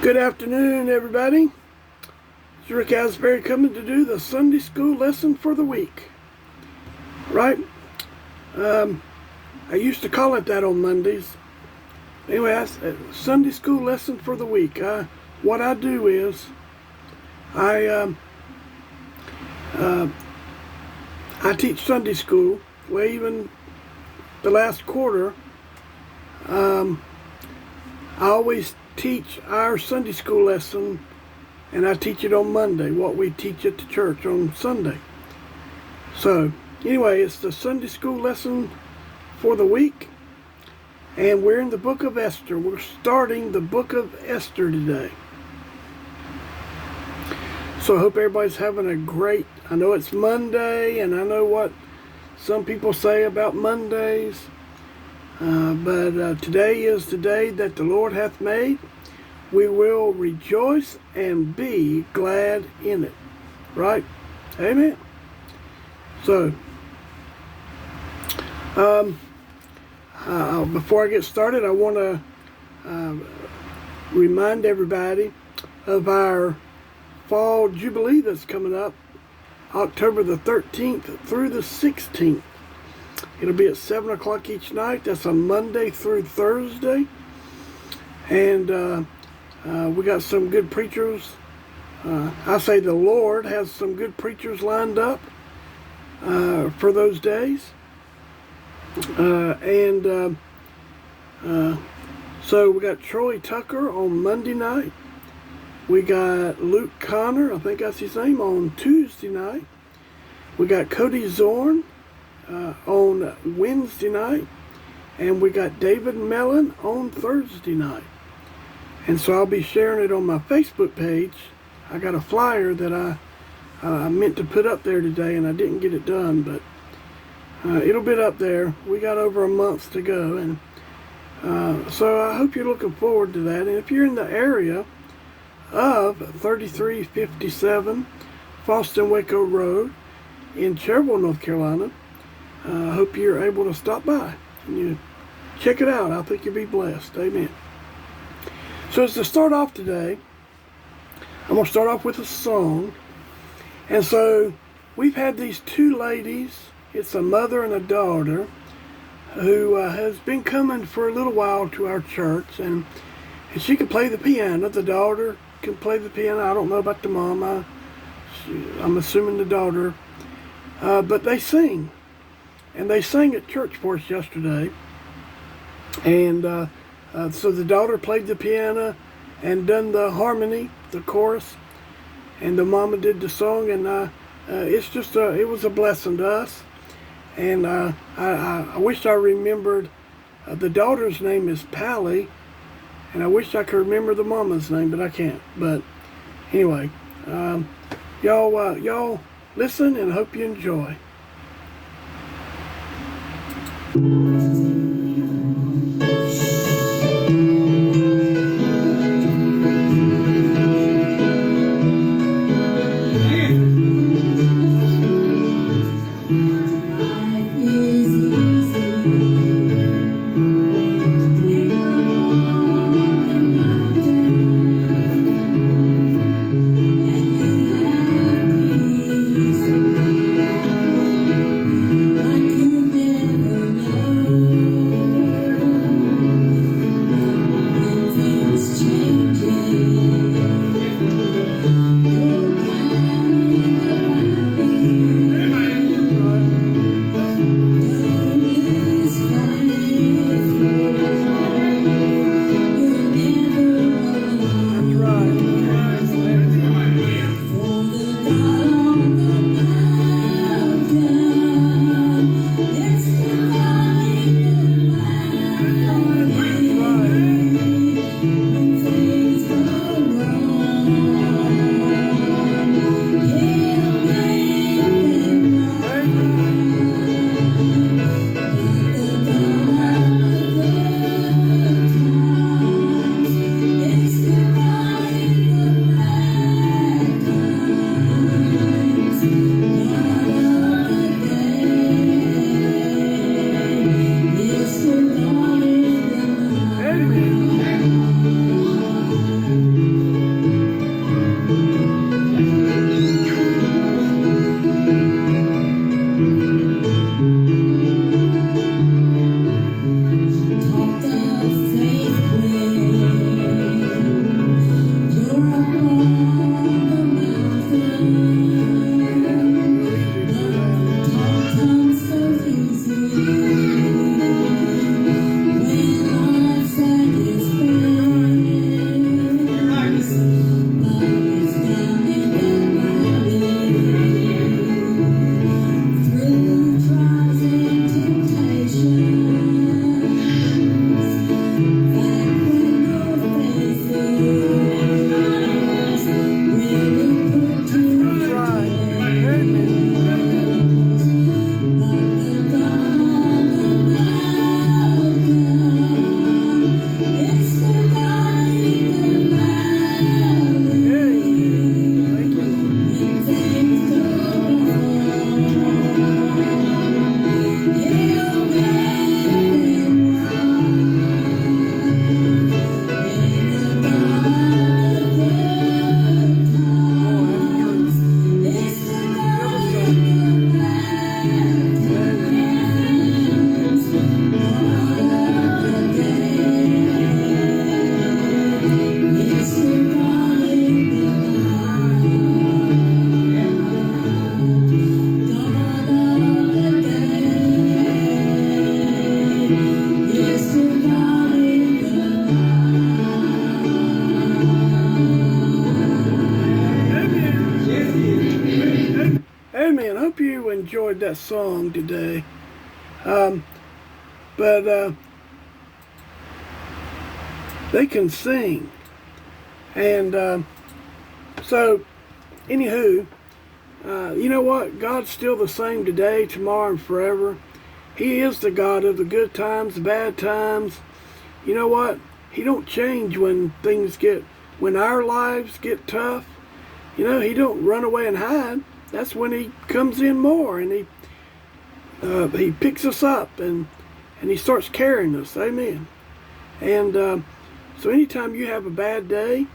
Good afternoon, everybody. It's Rick Asbury coming to do the Sunday school lesson for the week. Right? I used to call it that on Mondays. Anyway, that's a Sunday school lesson for the week. What I do is I teach Sunday school. Well, even the last quarter, I always teach our Sunday school lesson, and I teach it on Monday, what we teach at the church on Sunday. So, anyway, it's the Sunday school lesson for the week, and we're in the book of Esther. We're starting the book of Esther today. So I hope everybody's having a great, I know it's Monday, and I know what some people say about Mondays, but today is the day that the Lord hath made. We will rejoice and be glad in it. Right? Amen. So, before I get started, I want to remind everybody of our Fall Jubilee that's coming up, October the 13th through the 16th. It'll be at 7 o'clock each night. That's a Monday through Thursday. And we got some good preachers. I say the Lord has some good preachers lined up for those days. So we got Troy Tucker on Monday night. We got Luke Connor, I think that's his name, on Tuesday night. We got Cody Zorn on Wednesday night. And we got David Mellon on Thursday night. And so I'll be sharing it on my Facebook page. I got a flyer that I meant to put up there today, and I didn't get it done, but it'll be up there. We got over a month to go, and so I hope you're looking forward to that. And if you're in the area of 3357 Foston Waco Road in Cherville, North Carolina, I hope you're able to stop by and you check it out. I think you'll be blessed. Amen. So as to start off today, I'm going to start off with a song. And so we've had these two ladies, it's a mother and a daughter, who has been coming for a little while to our church. And she can play the piano. The daughter can play the piano. I don't know about the mom. I'm assuming the daughter. But they sing. And they sang at church for us yesterday. And so the daughter played the piano and done the harmony, the chorus, and the mama did the song, and it's just it was a blessing to us. And I wish I remembered the daughter's name is Pally, and I wish I could remember the mama's name, but I can't. But anyway, y'all listen and hope you enjoy. I could never know. enjoyed that song today. But they can sing. And so, anywho, you know what? God's still the same today, tomorrow, and forever. He is the God of the good times, the bad times. You know what? He don't change when when our lives get tough. You know, he don't run away and hide. That's when he comes in more, and he picks us up, and he starts carrying us. Amen. And so anytime you have a bad day,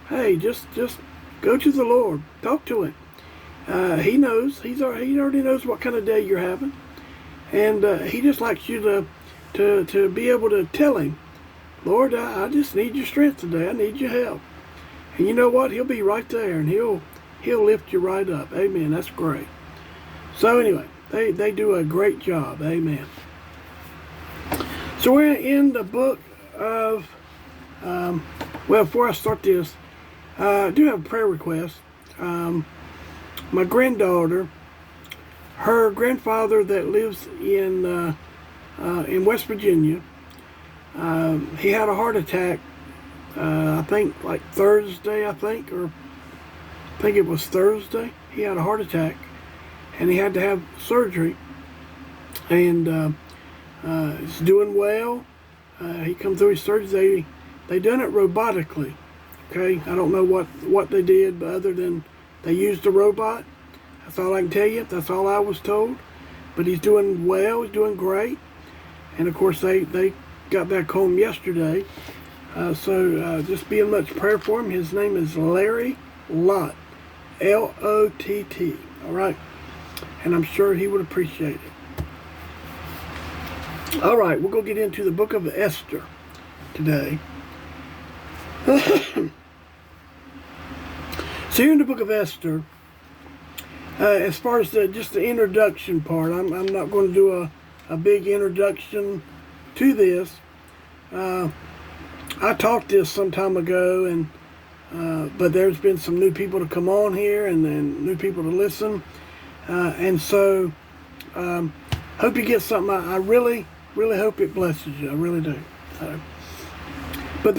hey, just go to the Lord. Talk to him. He knows. He already knows what kind of day you're having. And he just likes you to be able to tell him, Lord, I just need your strength today. I need your help. And you know what? He'll be right there, and he'll lift you right up. Amen. That's great. So anyway, they do a great job. Amen. So we're in the book of, well, before I start this, I do have a prayer request. My granddaughter, her grandfather that lives in West Virginia, he had a heart attack, I think like Thursday, or I think it was Thursday. He had a heart attack, and he had to have surgery, and he's doing well. He come through his surgery. They done it robotically. Okay, I don't know what they did, but other than they used a robot. That's all I can tell you. That's all I was told. But he's doing well. He's doing great. And of course, they got back home yesterday. So just be in much prayer for him. His name is Larry Lott, L-O-T-T. All right, and I'm sure he would appreciate it. All right, we'll go get into the book of Esther today. So here in the book of Esther, as far as just the introduction part, I'm not going to do a big introduction to this. I taught this some time ago, and but there's been some new people to come on here, and then new people to listen, and so hope you get something. I really hope it blesses you. I really do. But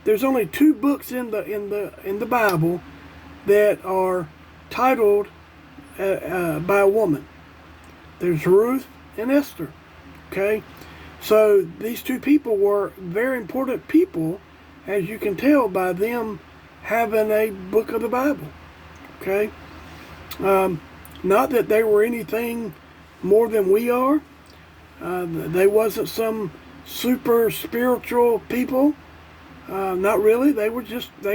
there's only two books in the Bible that are titled by a woman. There's Ruth and Esther. Okay, so these two people were very important people, as you can tell by them having a book of the Bible. Okay, not that they were anything more than we are. They wasn't some super spiritual people. Not really. They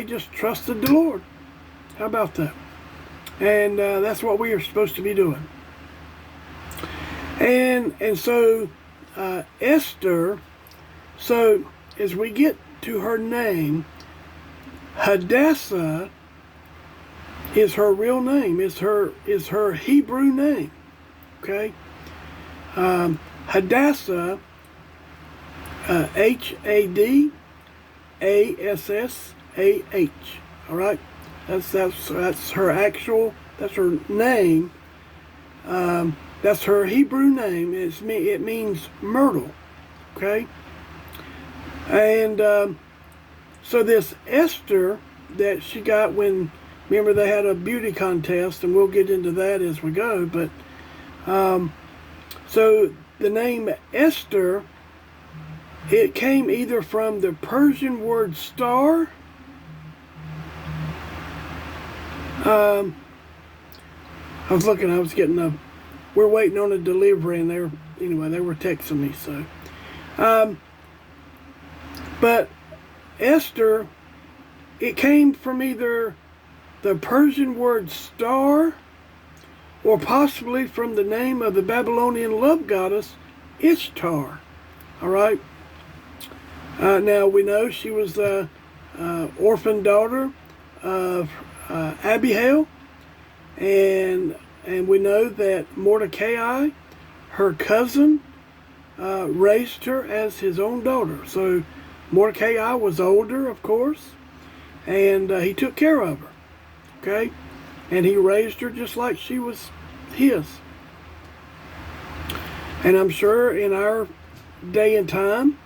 just trusted the Lord. How about that? And that's what we are supposed to be doing. And so Esther. So as we get to her name, Hadassah is her real name. Is her Hebrew name. Okay. Hadassah. Hadassah. All right, that's her actual. That's her name. That's her Hebrew name. It means myrtle. Okay, and so this Esther that she got when, remember, they had a beauty contest, and we'll get into that as we go. But so the name Esther, it came either from the Persian word star. I was looking, I was getting we're waiting on a delivery, and they were texting me, so. But Esther, it came from either the Persian word star, or possibly from the name of the Babylonian love goddess, Ishtar. All right. Now we know she was the orphan daughter of Abihail, and we know that Mordecai, her cousin, raised her as his own daughter. So Mordecai was older, of course, and he took care of her. Okay, and he raised her just like she was his. And I'm sure in our day and time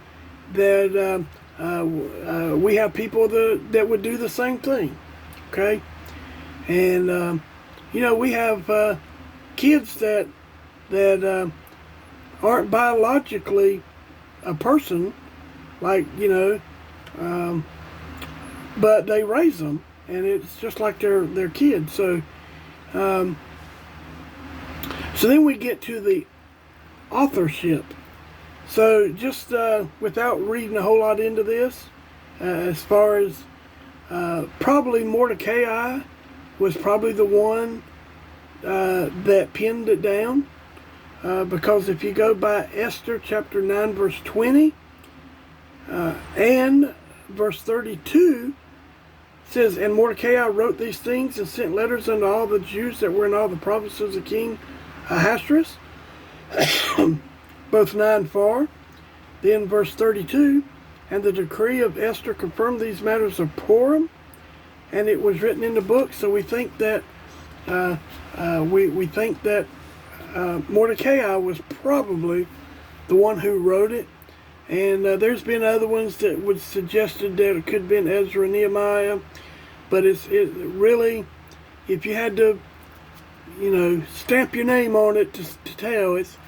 that we have people that would do the same thing, okay? And we have kids that aren't biologically a person, like but they raise them, and it's just like their kids. So then we get to the authorship. So just without reading a whole lot into this, as far as probably Mordecai was probably the one that pinned it down, because if you go by Esther chapter 9 verse 20 and verse 32, it says, "And Mordecai wrote these things and sent letters unto all the Jews that were in all the provinces of King Ahasuerus," both nigh and far. Then verse 32, "And the decree of Esther confirmed these matters of Purim, and it was written in the book." So we think that Mordecai was probably the one who wrote it. And there's been other ones that would suggested that it could have been Ezra and Nehemiah, but it really, if you had to, stamp your name on it to tell, it's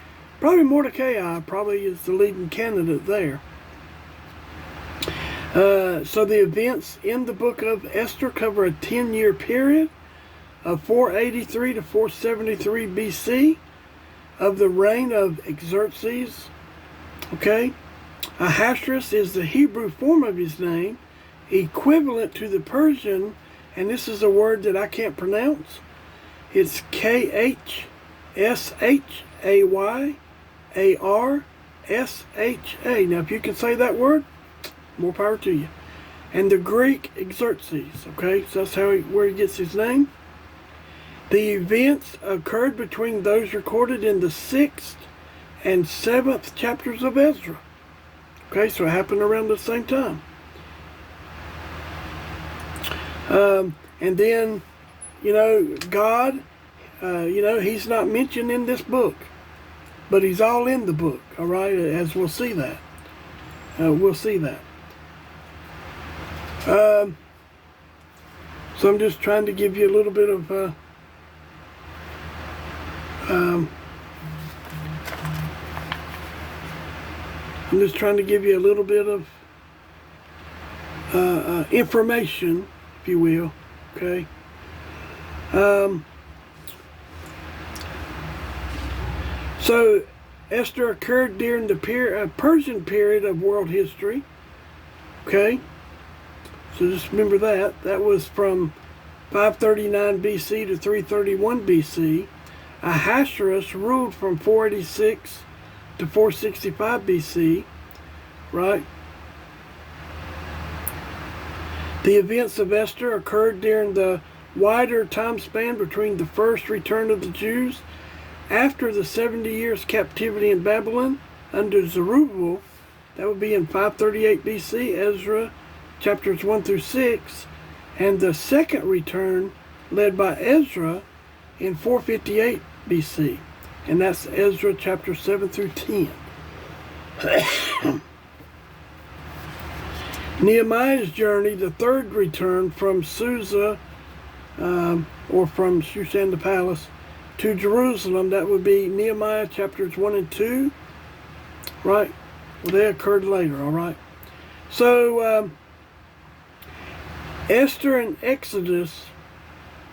probably Mordecai. Probably is the leading candidate there. So the events in the book of Esther cover a 10-year period of 483 to 473 BC of the reign of Xerxes. Okay. Ahasuerus is the Hebrew form of his name, equivalent to the Persian, and this is a word that I can't pronounce. It's KhshayarshA. Now, if you can say that word, more power to you. And the Greek Xerxes. Okay, so that's where he gets his name. The events occurred between those recorded in the 6th and 7th chapters of Ezra. Okay, so it happened around the same time. And then, God, he's not mentioned in this book, but he's all in the book, all right, as we'll see that. We'll see that. So I'm just trying to give you a little bit of I'm just trying to give you a little bit of information, if you will, okay? So Esther occurred during the Persian period of world history, okay? So just remember that. That was from 539 BC to 331 BC. Ahasuerus ruled from 486 to 465 BC, right? The events of Esther occurred during the wider time span between the first return of the Jews after the 70 years captivity in Babylon under Zerubbabel. That would be in 538 BC, Ezra chapters 1 through 6, and the second return led by Ezra in 458 BC. And that's Ezra chapter 7 through 10. Nehemiah's journey, the third return from Susa, or from Shushan the palace, to Jerusalem, that would be Nehemiah chapters 1 and 2, right? Well, they occurred later, all right? So, Esther and Exodus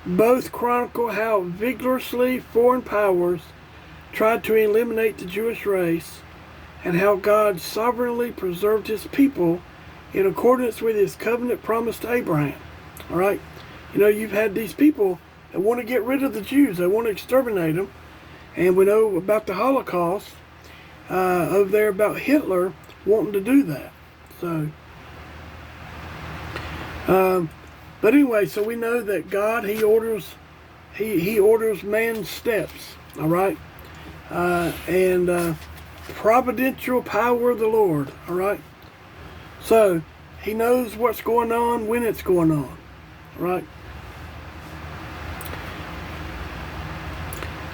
both chronicle how vigorously foreign powers tried to eliminate the Jewish race, and how God sovereignly preserved his people in accordance with his covenant promise to Abraham. All right? You've had these people that want to get rid of the Jews. They want to exterminate them. And we know about the Holocaust, over there about Hitler wanting to do that. So, but anyway, so we know that God, he orders man's steps. All right? And providential power of the Lord, all right? So, he knows what's going on when it's going on, right?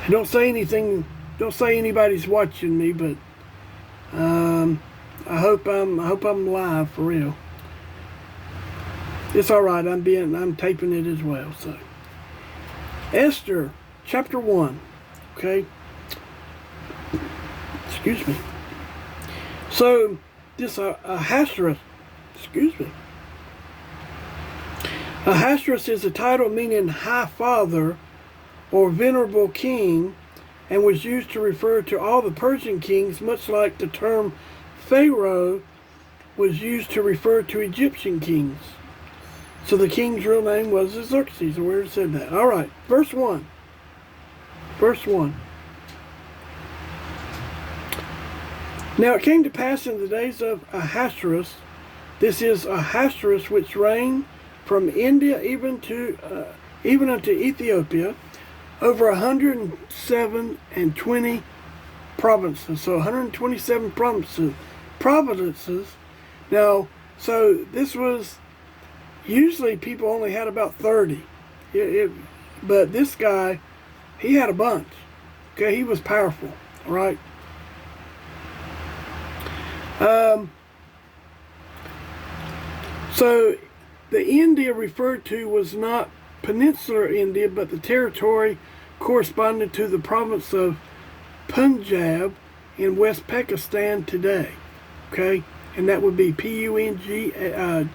Don't say anything. Don't say anybody's watching me, but I hope I'm live for real. It's all right. I'm taping it as well. So Esther chapter 1. Okay. Excuse me. So this Ahasuerus. Excuse me. Ahasuerus is a title meaning high father or venerable king, and was used to refer to all the Persian kings, much like the term Pharaoh was used to refer to Egyptian kings. So the king's real name was Xerxes, where it said that. All right, verse 1. Verse 1. Now it came to pass in the days of Ahasuerus, this is Ahasuerus, which reigned from India even unto Ethiopia, over 107 provinces. So 127 provinces. Now, so this was, usually people only had about 30. But this guy, he had a bunch. Okay, he was powerful. All right. So the India referred to was not peninsular India, but the territory corresponding to the province of Punjab in West Pakistan today. Okay, and that would be Punjab.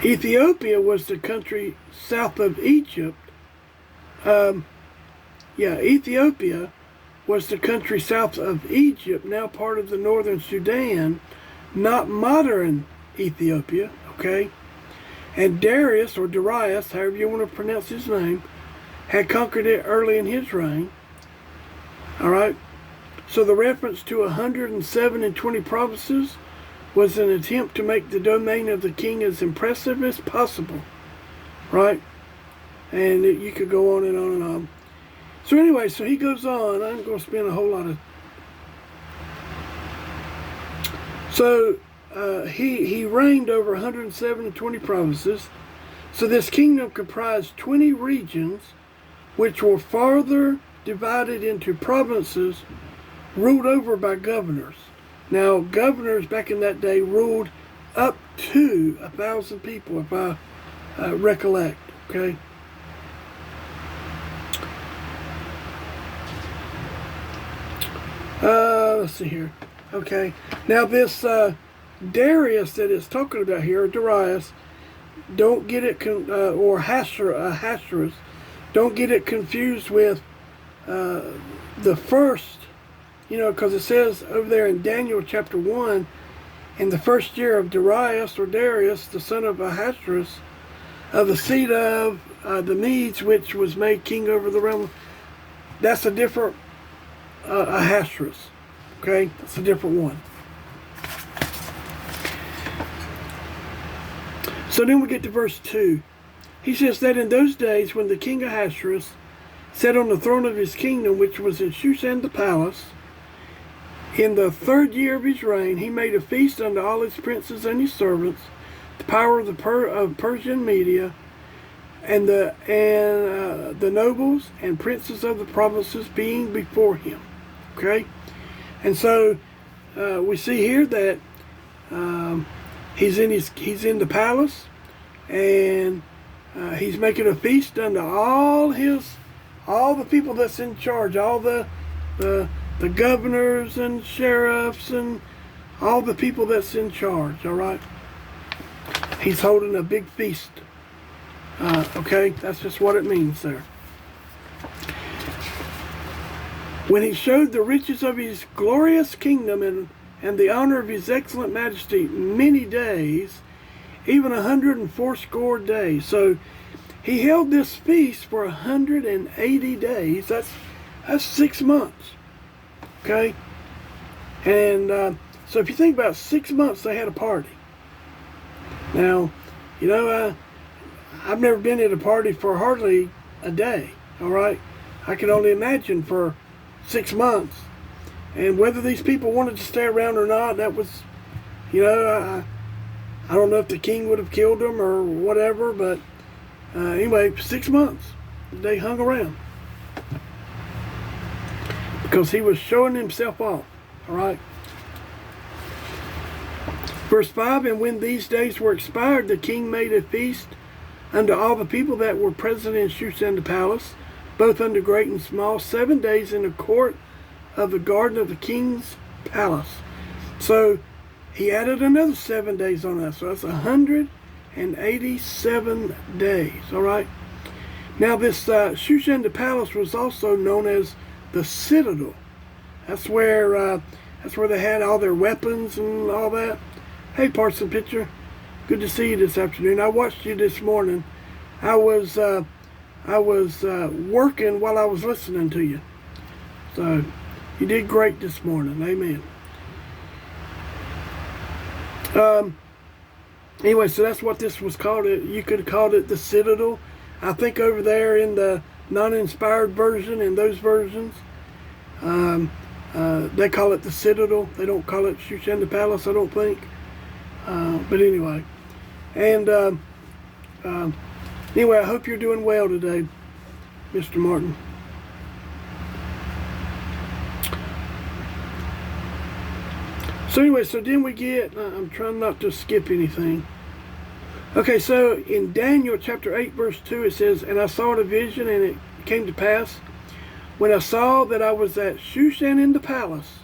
Ethiopia was the country south of Egypt. Ethiopia was the country south of Egypt, now part of the northern Sudan, not modern Ethiopia, okay? And Darius, or Darius, however you want to pronounce his name, had conquered it early in his reign. All right? So the reference to 107 provinces was an attempt to make the domain of the king as impressive as possible. Right? And you could go on and on and on. So anyway, so he goes on. I'm going to spend a whole lot of... So he reigned over 107 provinces. So this kingdom comprised 20 regions, which were farther divided into provinces ruled over by governors. Now, governors back in that day ruled up to 1,000 people, if I recollect. Okay. Let's see here. Okay. Now this Darius that it's talking about here, Darius, don't get it, or Ahasuerus, don't get it confused with the first, because it says over there in Daniel chapter 1, in the first year of Darius, or Darius, the son of Ahasuerus, of the seed of the Medes, which was made king over the realm. That's a different Ahasuerus. Okay, that's a different one. So then we get to verse 2. He says that in those days when the king Ahasuerus sat on the throne of his kingdom, which was in Shushan the palace, in the 3rd year of his reign, he made a feast unto all his princes and his servants, the power of the Persian Media, and the nobles and princes of the provinces being before him. Okay, and so we see here that he's in the palace, and he's making a feast unto all the people that's in charge, all the governors and sheriffs and all the people that's in charge. All right, he's holding a big feast. Okay, that's just what it means there. When he showed the riches of his glorious kingdom and the honor of his excellent majesty many days, even 180 days. So he held this feast for 180 days. That's 6 months. Okay? And so if you think about 6 months, they had a party. Now, I've never been at a party for hardly a day. All right? I can only imagine for 6 months. And whether these people wanted to stay around or not, that was, I don't know if the king would have killed them or whatever, but anyway, 6 months. they hung around. Because he was showing himself off. All right. Verse 5, and when these days were expired, the king made a feast unto all the people that were present in Shushan the palace, both unto great and small, 7 days in the court of the garden of the king's palace. So he added another 7 days on that. So that's 187 days. All right. Now this Shushan the palace was also known as the Citadel. That's where they had all their weapons and all that. Hey, Parson Pitcher, good to see you this afternoon. I watched you this morning. I was working while I was listening to you. So you did great this morning. Amen. Anyway, so that's what this was called. You could have called it the Citadel. I think over there in the non-inspired version, in those versions, they call it the Citadel. They don't call it Shushan the Palace, I don't think. But anyway. And anyway, I hope you're doing well today, Mr. Martin. So anyway, so then we get, I'm trying not to skip anything. Okay, so in Daniel chapter 8, verse 2, it says, and I saw in a vision, and it came to pass, when I saw that I was at Shushan in the palace,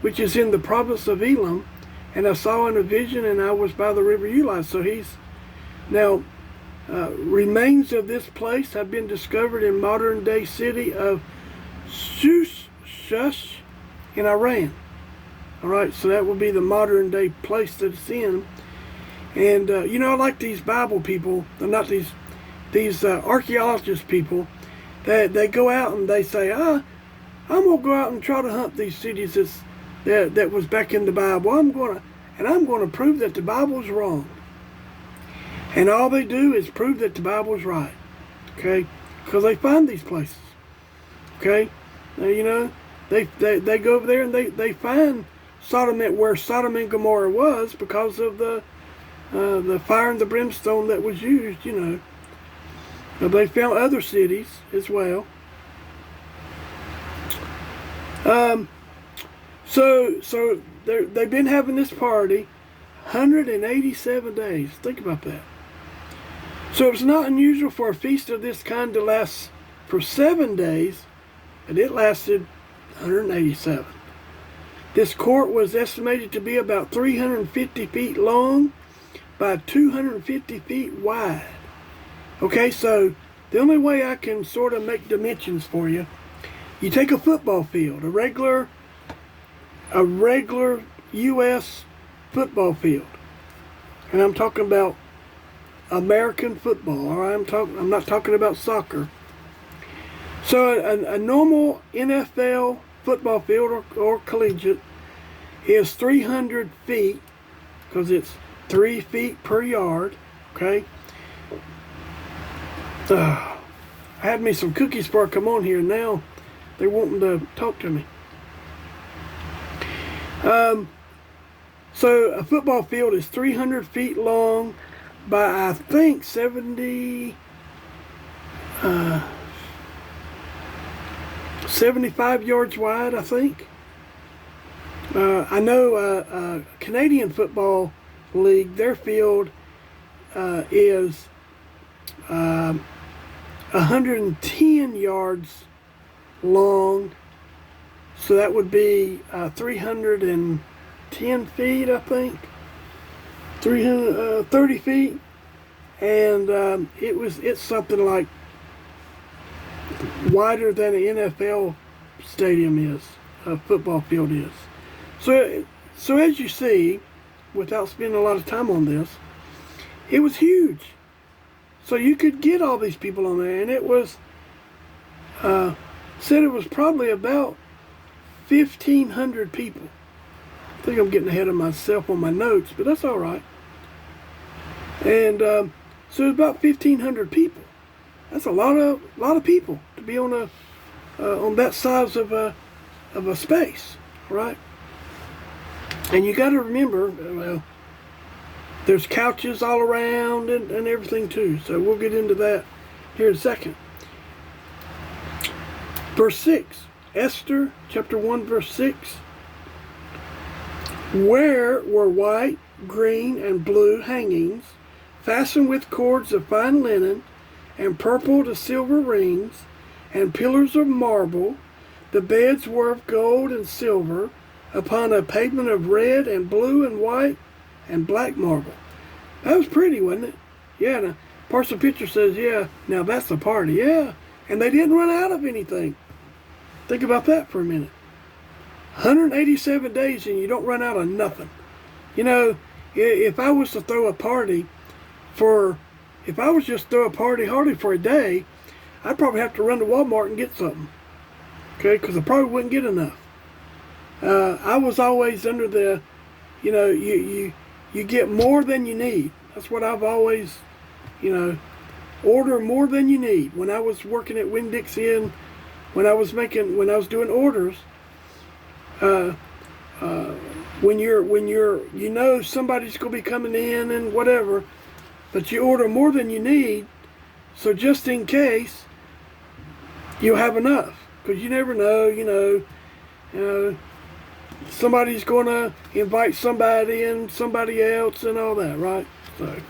which is in the province of Elam, and I saw in a vision, and I was by the river Ulai. So he's, now, remains of this place have been discovered in modern day city of Shush in Iran. All right, so that would be the modern day place that it's in. And, you know, I like these Bible people, not these archaeologist people, that they go out and they say, I'm going to go out and try to hunt these cities that was back in the Bible. I'm going to prove that the Bible's wrong. And all they do is prove that the Bible's right. Okay? Because they find these places. Okay? Now, you know, they go over there and they find Sodom, where Sodom and Gomorrah was, because of the fire and the brimstone that was used, you know. But they found other cities as well. So they've been having this party 187 days. Think about that. So it's not unusual for a feast of this kind to last for 7 days, but it lasted 187. This court was estimated to be about 350 feet long by 250 feet wide. Okay, so the only way I can sort of make dimensions for you, you take a football field, a regular U.S. football field, and I'm talking about American football. All right, I'm not talking about soccer. So a normal NFL football field or collegiate is 300 feet, because it's 3 feet per yard. Okay. I had me some cookies before I come on here, and now they're wanting to talk to me. So a football field is 300 feet long by, I think, 75 yards wide, I think. I know Canadian Football League, their field is 110 yards long, so that would be 310 feet, I think, 330 feet, and it's something like wider than an NFL stadium is, a football field is. So as you see, without spending a lot of time on this, it was huge. So you could get all these people on there, and it was said it was probably about 1,500 people. I think I'm getting ahead of myself on my notes, but that's all right. And so it was about 1,500 people. That's a lot of people to be on that size of a space, right? And you got to remember, well, there's couches all around and everything too. So we'll get into that here in a second. Verse 6, Esther chapter 1 verse 6. Where were white, green, and blue hangings, fastened with cords of fine linen, and purple to silver rings, and pillars of marble. The beds were of gold and silver, upon a pavement of red and blue and white and black marble. That was pretty, wasn't it? Yeah, now, Parson Pitcher says, yeah, now that's a party. Yeah, and they didn't run out of anything. Think about that for a minute. 187 days and you don't run out of nothing. You know, if I was to throw a party if I was just throw a party hardly for a day, I'd probably have to run to Walmart and get something. Okay, because I probably wouldn't get enough. I was always under the, you know, you get more than you need. That's what I've always, you know, order more than you need. When I was working at Winn-Dixie Inn, when I was doing orders, when you're, you know, somebody's going to be coming in and whatever, but you order more than you need, so just in case, you'll have enough. Because you never know, you know, somebody's going to invite somebody and somebody else and all that, right? So,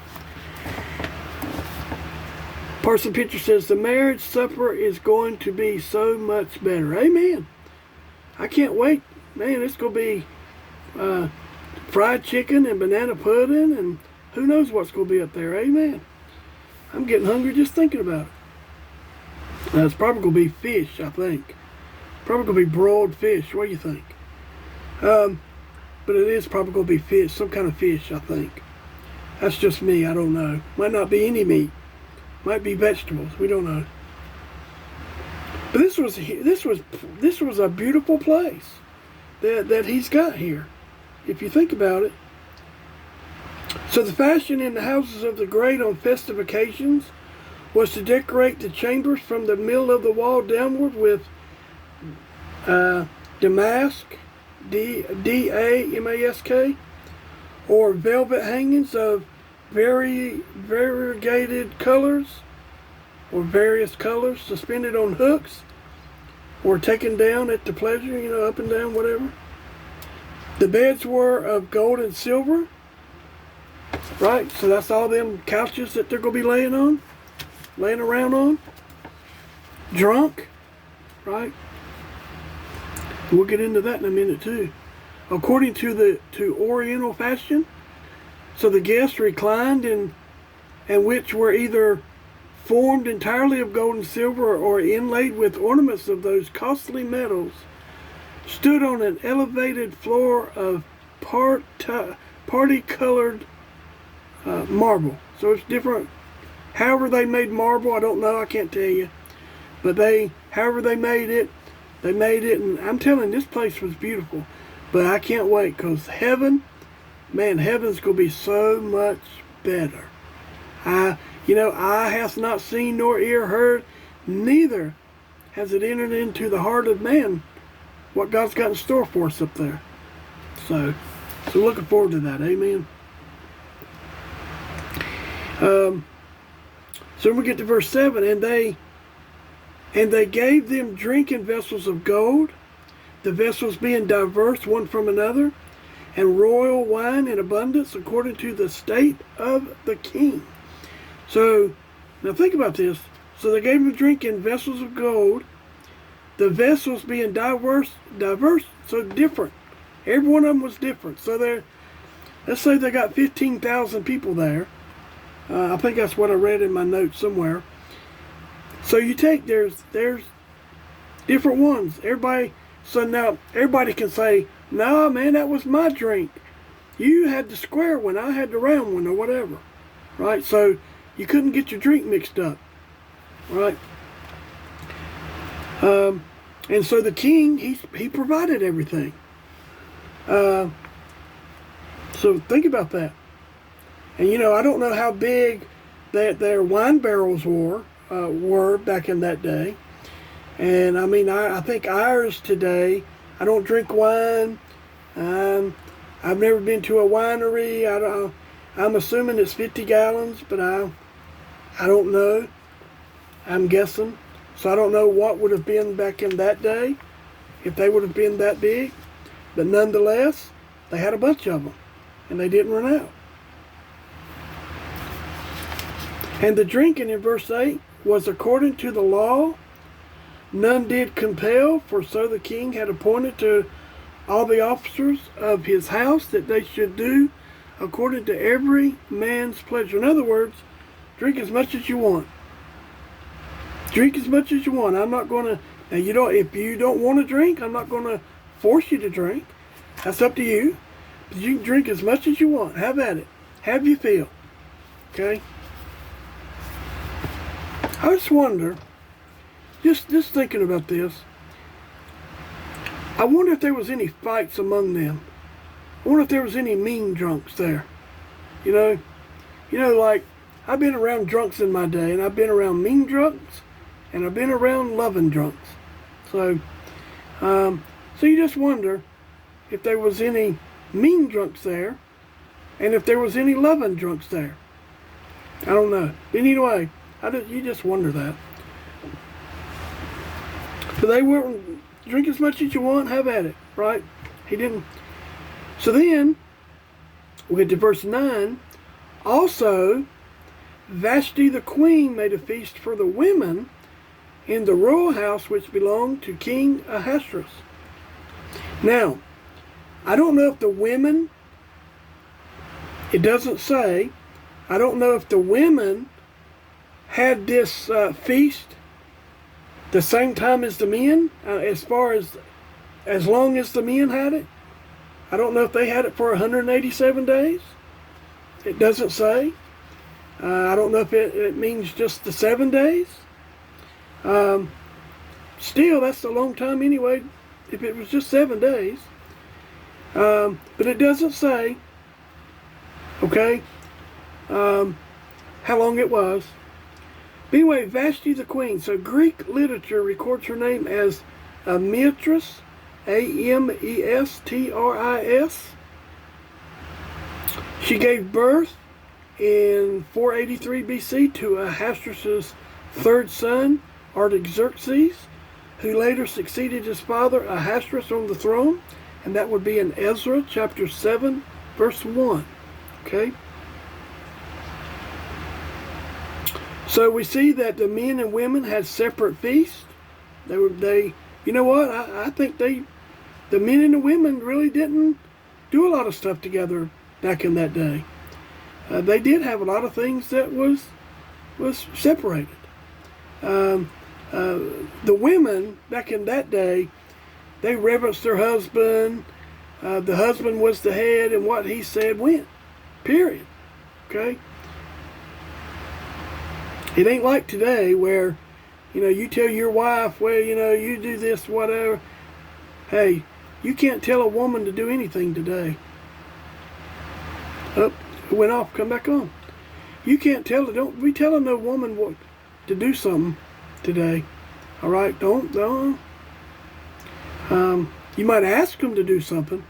Parson Pitcher says, the marriage supper is going to be so much better. Amen. I can't wait. Man, it's going to be fried chicken and banana pudding and who knows what's going to be up there. Amen. I'm getting hungry just thinking about it. It's probably going to be fish, I think. Probably going to be broiled fish. What do you think? But it is probably going to be fish, some kind of fish, I think. That's just me. I don't know. Might not be any meat. Might be vegetables. We don't know. But this was a beautiful place that he's got here, if you think about it. So the fashion in the houses of the great on festive occasions was to decorate the chambers from the middle of the wall downward with damask, D-A-M-A-S-K, or velvet hangings of variegated colors, or various colors, suspended on hooks, or taken down at the pleasure, you know, up and down, whatever. The beds were of gold and silver, right? So that's all them couches that they're going to be laying around on. Drunk, right? We'll get into that in a minute too. According to Oriental fashion, so the guests reclined and which were either formed entirely of gold and silver or inlaid with ornaments of those costly metals, stood on an elevated floor of party-colored marble. So it's different. However they made marble, I don't know. I can't tell you. But however they made it, and I'm telling you, this place was beautiful. But I can't wait, because heaven, man, heaven's going to be so much better. Eye hath not seen nor ear heard, neither has it entered into the heart of man what God's got in store for us up there. So looking forward to that. Amen. So we get to verse 7, and they gave them drinking vessels of gold, the vessels being diverse one from another, and royal wine in abundance according to the state of the king. So, now think about this. So they gave them drink in vessels of gold, the vessels being diverse, so different. Every one of them was different. So let's say they got 15,000 people there. I think that's what I read in my notes somewhere. So you take, there's different ones. So now everybody can say, nah, man, that was my drink. You had the square one, I had the round one, or whatever. Right? So you couldn't get your drink mixed up. Right? And so the king, he provided everything. So think about that. And you know, I don't know how big their wine barrels were back in that day. And I mean, I think ours today, I don't drink wine. I've never been to a winery. I'm assuming it's 50 gallons, but I don't know. I'm guessing. So I don't know what would have been back in that day, if they would have been that big. But nonetheless, they had a bunch of them, and they didn't run out. And the drinking in verse 8 was according to the law. None did compel, for so the king had appointed to all the officers of his house that they should do according to every man's pleasure. In other words, drink as much as you want. Drink as much as you want. I'm not going to, now you don't, if you don't want to drink, I'm not going to force you to drink. That's up to you. But you can drink as much as you want. Have at it. Have you feel. Okay? I just wonder, just thinking about this, I wonder if there was any fights among them. I wonder if there was any mean drunks there. You know, like, I've been around drunks in my day, and I've been around mean drunks, and I've been around loving drunks. So you just wonder if there was any mean drunks there, and if there was any loving drunks there. I don't know. Anyway, you just wonder that. But they weren't, drink as much as you want, have at it, right? He didn't. So then, we get to verse 9. Also, Vashti the queen made a feast for the women in the royal house which belonged to King Ahasuerus. Now, I don't know if the women, it doesn't say, I don't know if the women had this feast the same time as the men, as long as the men had it. I don't know if they had it for 187 days. It doesn't say. I don't know if it means just the 7 days. Still, that's a long time anyway, if it was just 7 days. But it doesn't say, okay, how long it was. But anyway, Vashti the queen. So Greek literature records her name as Amestris, Amestris. She gave birth in 483 BC to Ahasuerus' third son, Artaxerxes, who later succeeded his father Ahasuerus on the throne, and that would be in Ezra chapter 7, verse 1. Okay? So we see that the men and women had separate feasts. You know what? I think the men and the women really didn't do a lot of stuff together back in that day. They did have a lot of things that was separated. The women back in that day, they reverenced their husband. The husband was the head, and what he said went. Period. Okay? It ain't like today where, you tell your wife, well, you do this, whatever. Hey, you can't tell a woman to do anything today. Oh, it went off, come back on. You can't tell her, don't be telling no woman what to do something today. All right, don't. You might ask them to do something,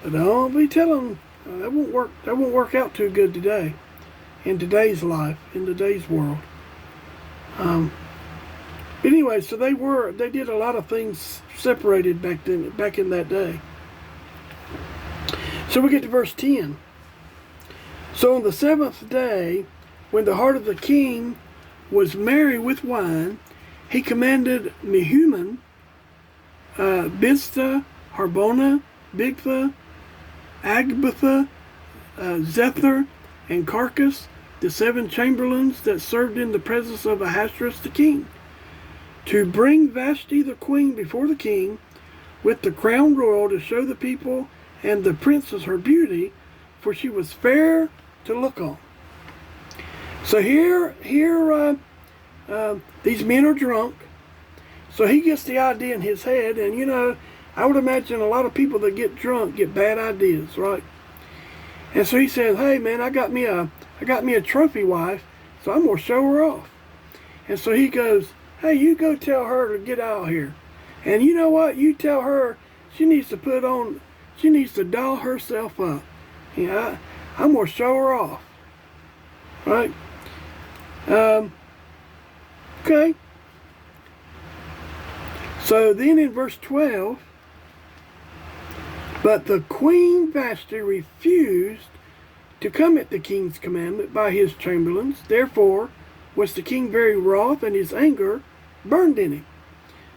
but don't be telling them. That won't work out too good today. In today's life, in today's world. But anyway, so they did a lot of things separated back in that day. So we get to verse 10. So on the 7th day, when the heart of the king was merry with wine, he commanded Mehuman, Biztha, Harbona, Bigtha, Agbitha, Zethar, and Carcass, the 7 chamberlains that served in the presence of Ahasuerus the king, to bring Vashti the queen before the king with the crown royal to show the people and the princes her beauty, for she was fair to look on. So here, these men are drunk. So he gets the idea in his head, and I would imagine a lot of people that get drunk get bad ideas, right? And so he says, "Hey man, I got me a trophy wife, so I'm gonna show her off." And so he goes, "Hey, you go tell her to get out here, and you know what? You tell her she needs to doll herself up. I'm gonna show her off, right?" Okay. So then in verse 12, but the queen Vashti refused to come at the king's commandment by his chamberlains. Therefore was the king very wroth, and his anger burned in him.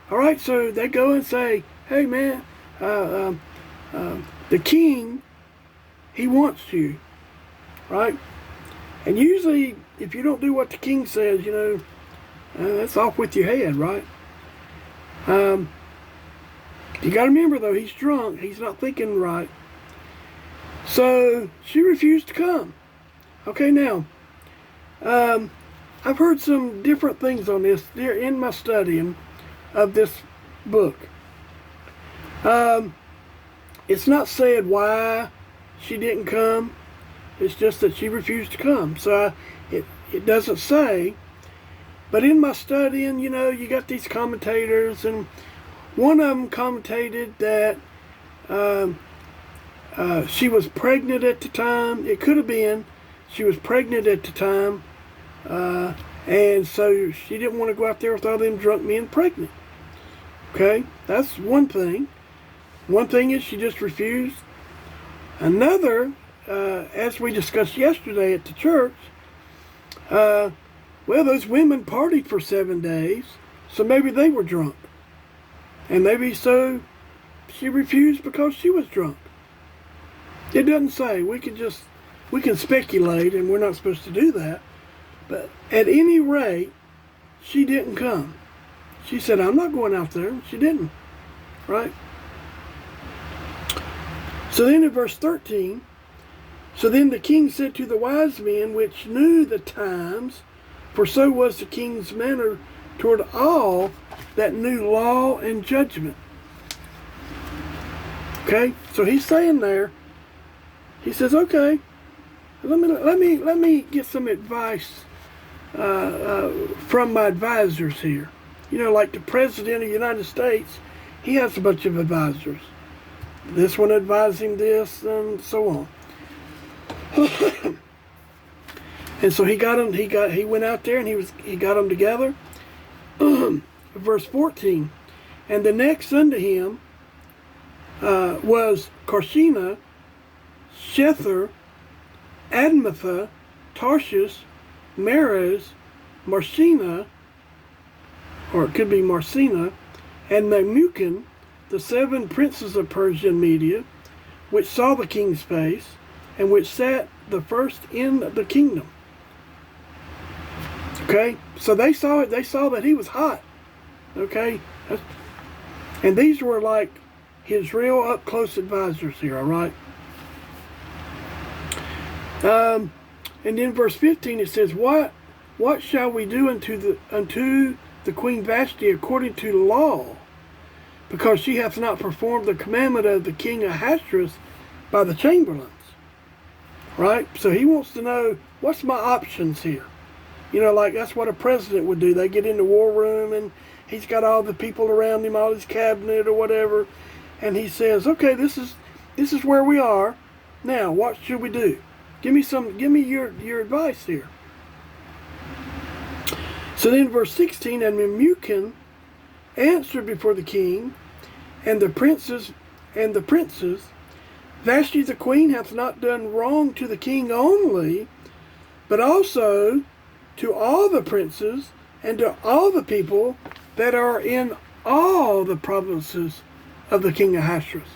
All right, so they go and say, hey man, the king, he wants you, right? And usually if you don't do what the king says, that's off with your head, right? You got to remember though, he's drunk, he's not thinking right. So she refused to come. Okay, now, I've heard some different things on this in my studying of this book. It's not said why she didn't come. It's just that she refused to come. So it doesn't say. But in my studying, you got these commentators, and one of them commentated that she was pregnant at the time. It could have been she was pregnant at the time, and so she didn't want to go out there with all them drunk men pregnant. Okay, that's one thing. One thing is she just refused. Another, as we discussed yesterday at the church, well, those women partied for 7 days, so maybe they were drunk. And maybe so she refused because she was drunk. It doesn't say. We can speculate, and we're not supposed to do that. But at any rate, she didn't come. She said, I'm not going out there. She didn't. Right? So then in verse 13, so then the king said to the wise men which knew the times, for so was the king's manner toward all that knew law and judgment. Okay, so he's saying there, he says, okay, let me get some advice from my advisors here. Like the President of the United States, he has a bunch of advisors. This one advised him this, and so on. And so he went out there and he got them together. Verse 14, and the next unto him was Carshena, Shether, Admatha, Tarshish, Meres, Marshena, or it could be Marcina, and Memucan, the 7 princes of Persia and Media, which saw the king's face, and which sat the first in the kingdom. Okay, so they saw it. They saw that he was hot. Okay, and these were like his real up close advisors here. All right. And then verse 15 it says, "What shall we do unto the queen Vashti according to the law? Because she hath not performed the commandment of the king Ahasuerus by the chamberlains." Right. So he wants to know, what's my options here? Like that's what a president would do. They get in the war room and he's got all the people around him, all his cabinet or whatever, and he says, okay, this is where we are. Now, what should we do? Give me your advice here. So then verse 16, and Memucan answered before the king and the princes, Vashti the queen hath not done wrong to the king only, but also to all the princes and to all the people that are in all the provinces of the king Ahasuerus.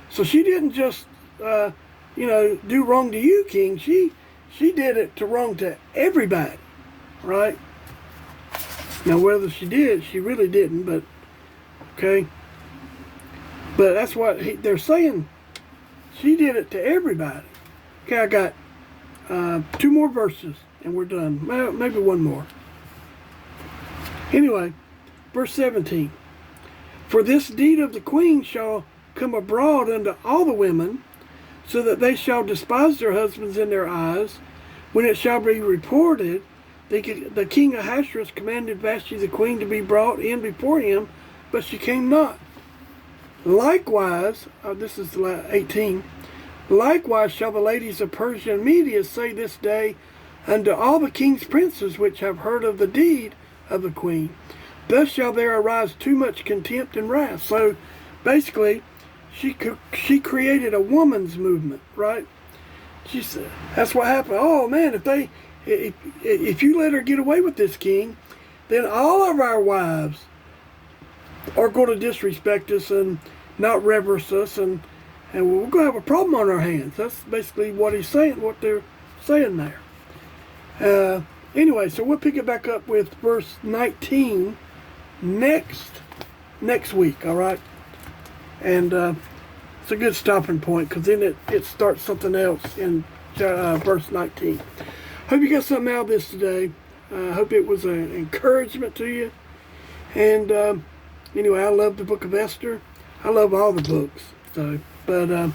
So she didn't just, do wrong to you, king. She did it to wrong to everybody, right? Now, whether she did, she really didn't, but, okay. But that's what they're saying. She did it to everybody. Okay, I got 2 more verses, and we're done. Well, maybe one more. Anyway, verse 17. For this deed of the queen shall come abroad unto all the women, so that they shall despise their husbands in their eyes. When it shall be reported, the king Ahasuerus commanded Vashti the queen to be brought in before him, but she came not. Likewise, this is 18, likewise shall the ladies of Persia and Media say this day unto all the king's princes which have heard of the deed of the queen. thus shall there arise too much contempt and wrath. So basically, she created a woman's movement, right? She said that's what happened. Oh man, if you let her get away with this, king, then all of our wives are going to disrespect us and not reverence us, and we're going to have a problem on our hands. That's basically what he's saying, what they're saying there. Anyway, so we'll pick it back up with verse 19 next week, all right? And it's a good stopping point, because then it starts something else in verse 19. Hope you got something out of this today. I hope it was an encouragement to you. And anyway, I love the book of Esther. I love all the books. But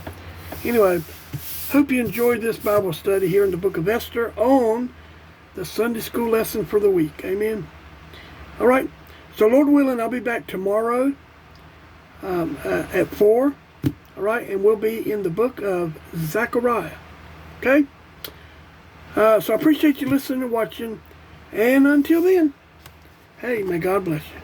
anyway, hope you enjoyed this Bible study here in the book of Esther on the Sunday school lesson for the week. Amen. All right. So Lord willing, I'll be back tomorrow at 4. All right. And we'll be in the book of Zechariah. Okay. So I appreciate you listening and watching. And until then, hey, may God bless you.